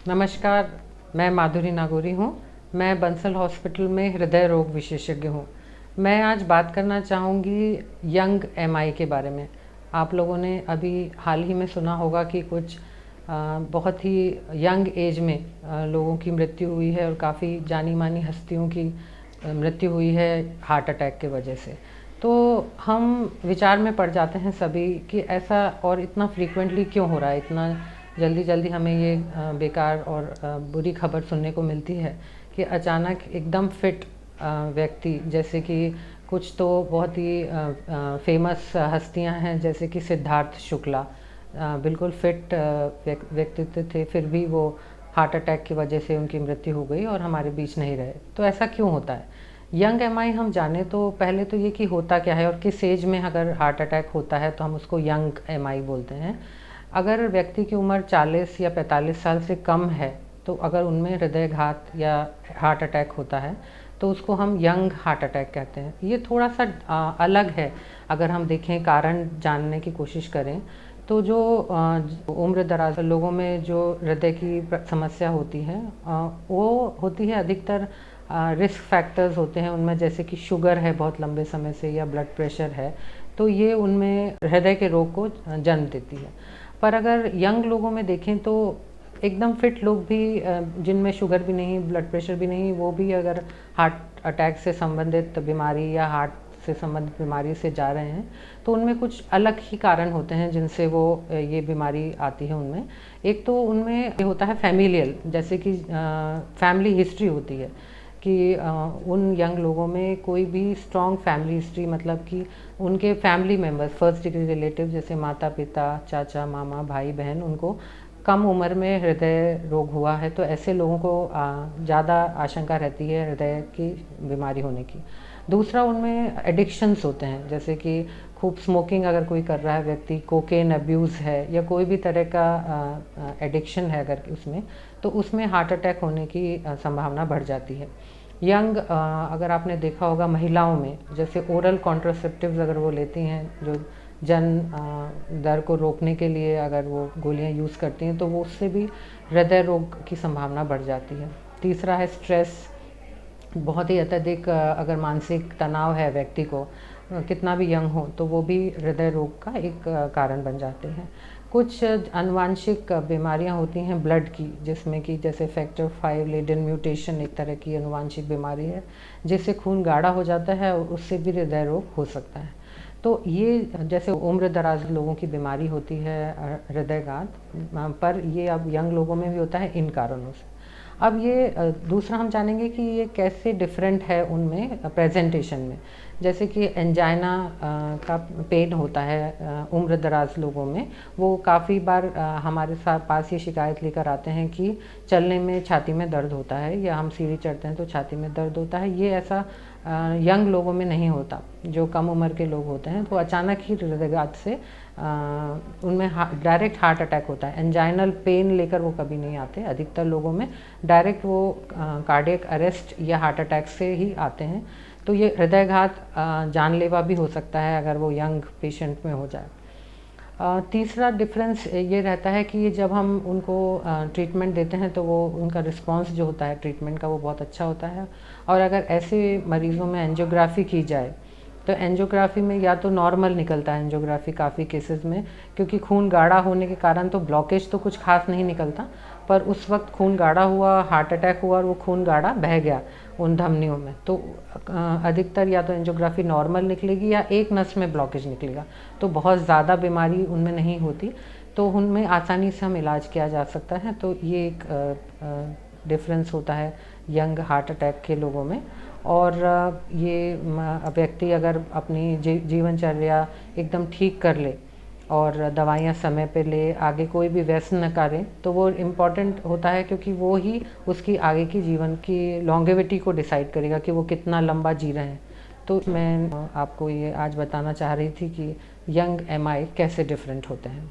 नमस्कार, मैं माधुरी नागौरी हूँ। मैं बंसल हॉस्पिटल में हृदय रोग विशेषज्ञ हूँ। मैं आज बात करना चाहूँगी यंग एमआई के बारे में। आप लोगों ने अभी हाल ही में सुना होगा कि कुछ बहुत ही यंग एज में लोगों की मृत्यु हुई है और काफ़ी जानी-मानी हस्तियों की मृत्यु हुई है हार्ट अटैक की वजह से। तो हम विचार में पड़ जाते हैं सभी कि ऐसा और इतना फ्रीक्वेंटली क्यों हो रहा है, इतना जल्दी जल्दी हमें ये बेकार और बुरी खबर सुनने को मिलती है कि अचानक एकदम फिट व्यक्ति, जैसे कि कुछ तो बहुत ही फेमस हस्तियां हैं, जैसे कि सिद्धार्थ शुक्ला बिल्कुल फिट व्यक्तित्व थे, फिर भी वो हार्ट अटैक की वजह से उनकी मृत्यु हो गई और हमारे बीच नहीं रहे। तो ऐसा क्यों होता है? यंग एमआई हम जाने तो पहले तो ये कि होता क्या है और किस एज में अगर हार्ट अटैक होता है तो हम उसको यंग एमआई बोलते हैं। अगर व्यक्ति की उम्र 40 या 45 साल से कम है, तो अगर उनमें हृदयघात या हार्ट अटैक होता है तो उसको हम यंग हार्ट अटैक कहते हैं। ये थोड़ा सा अलग है। अगर हम देखें, कारण जानने की कोशिश करें तो जो उम्र दराज लोगों में जो हृदय की समस्या होती है वो होती है अधिकतर रिस्क फैक्टर्स होते हैं उनमें, जैसे कि शुगर है बहुत लंबे समय से या ब्लड प्रेशर है, तो ये उनमें हृदय के रोग को जन्म देती है। पर अगर यंग लोगों में देखें तो एकदम फिट लोग भी, जिनमें शुगर भी नहीं, ब्लड प्रेशर भी नहीं, वो भी अगर हार्ट अटैक से संबंधित बीमारी या हार्ट से संबंधित बीमारी से जा रहे हैं तो उनमें कुछ अलग ही कारण होते हैं जिनसे वो ये बीमारी आती है उनमें। एक तो उनमें ये होता है फैमिलियल, जैसे कि फैमिली हिस्ट्री होती है कि उन यंग लोगों में कोई भी स्ट्रॉन्ग फैमिली हिस्ट्री, मतलब कि उनके family members, first degree relative जैसे माता पिता, चाचा मामा, भाई बहन, उनको कम उम्र में हृदय रोग हुआ है, तो ऐसे लोगों को ज़्यादा आशंका रहती है हृदय की बीमारी होने की। दूसरा, उनमें एडिक्शंस होते हैं, जैसे कि खूब स्मोकिंग अगर कोई कर रहा है व्यक्ति, कोकेन अब्यूज़ है या कोई भी तरह का एडिक्शन है अगर उसमें, तो उसमें हार्ट अटैक होने की संभावना बढ़ जाती है। यंग अगर आपने देखा होगा महिलाओं में, जैसे ओरल कॉन्ट्रासेप्टिव्स अगर वो लेती हैं, जो दर को रोकने के लिए अगर वो गोलियां यूज़ करती हैं, तो वो उससे भी हृदय रोग की संभावना बढ़ जाती है। तीसरा है स्ट्रेस। बहुत ही अत्यधिक अगर मानसिक तनाव है व्यक्ति को, कितना भी यंग हो, तो वो भी हृदय रोग का एक कारण बन जाते हैं। कुछ आनुवांशिक बीमारियां होती हैं ब्लड की, जिसमें कि जैसे फैक्टर 5 लेडन म्यूटेशन एक तरह की आनुवांशिक बीमारी है, जिससे खून गाढ़ा हो जाता है और उससे भी हृदय रोग हो सकता है। तो ये जैसे उम्र दराज लोगों की बीमारी होती है हृदयघात, पर ये अब यंग लोगों में भी होता है इन कारणों से। अब ये दूसरा हम जानेंगे कि ये कैसे डिफरेंट है उनमें प्रेजेंटेशन में। जैसे कि एंजाइना का पेन होता है उम्र दराज लोगों में, वो काफ़ी बार हमारे साथ पास ये शिकायत लेकर आते हैं कि चलने में छाती में दर्द होता है, या हम सीढ़ी चढ़ते हैं तो छाती में दर्द होता है। ये ऐसा यंग लोगों में नहीं होता। जो कम उम्र के लोग होते हैं तो अचानक ही हृदयघात से उनमें डायरेक्ट हार्ट अटैक होता है। एंजाइनल पेन लेकर वो कभी नहीं आते। अधिकतर लोगों में डायरेक्ट वो कार्डियक अरेस्ट या हार्ट अटैक से ही आते हैं। तो ये हृदयघात जानलेवा भी हो सकता है अगर वो यंग पेशेंट में हो जाए। तीसरा डिफरेंस ये रहता है कि जब हम उनको ट्रीटमेंट देते हैं तो वो उनका रिस्पांस जो होता है ट्रीटमेंट का, वो बहुत अच्छा होता है। और अगर ऐसे मरीज़ों में एंजियोग्राफी की जाए तो एंजियोग्राफी में या तो नॉर्मल निकलता है एंजियोग्राफी काफ़ी केसेस में, क्योंकि खून गाढ़ा होने के कारण तो ब्लॉकेज तो कुछ खास नहीं निकलता, पर उस वक्त खून गाढ़ा हुआ, हार्ट अटैक हुआ और वो खून गाढ़ा बह गया उन धमनियों में, तो अधिकतर या तो एंजियोग्राफी नॉर्मल निकलेगी या एक नस में ब्लॉकेज निकलेगा। तो बहुत ज़्यादा बीमारी उनमें नहीं होती, तो उनमें आसानी से हम इलाज किया जा सकता है। तो ये एक डिफरेंस होता है यंग हार्ट अटैक के लोगों में। और ये व्यक्ति अगर अपनी जीवनचर्या एकदम ठीक कर ले और दवाइयाँ समय पे ले, आगे कोई भी व्यसन न करें, तो वो इम्पॉर्टेंट होता है, क्योंकि वो ही उसकी आगे की जीवन की लॉन्गेविटी को डिसाइड करेगा कि वो कितना लंबा जी रहे हैं। तो मैं आपको ये आज बताना चाह रही थी कि यंग एमआई कैसे डिफरेंट होते हैं।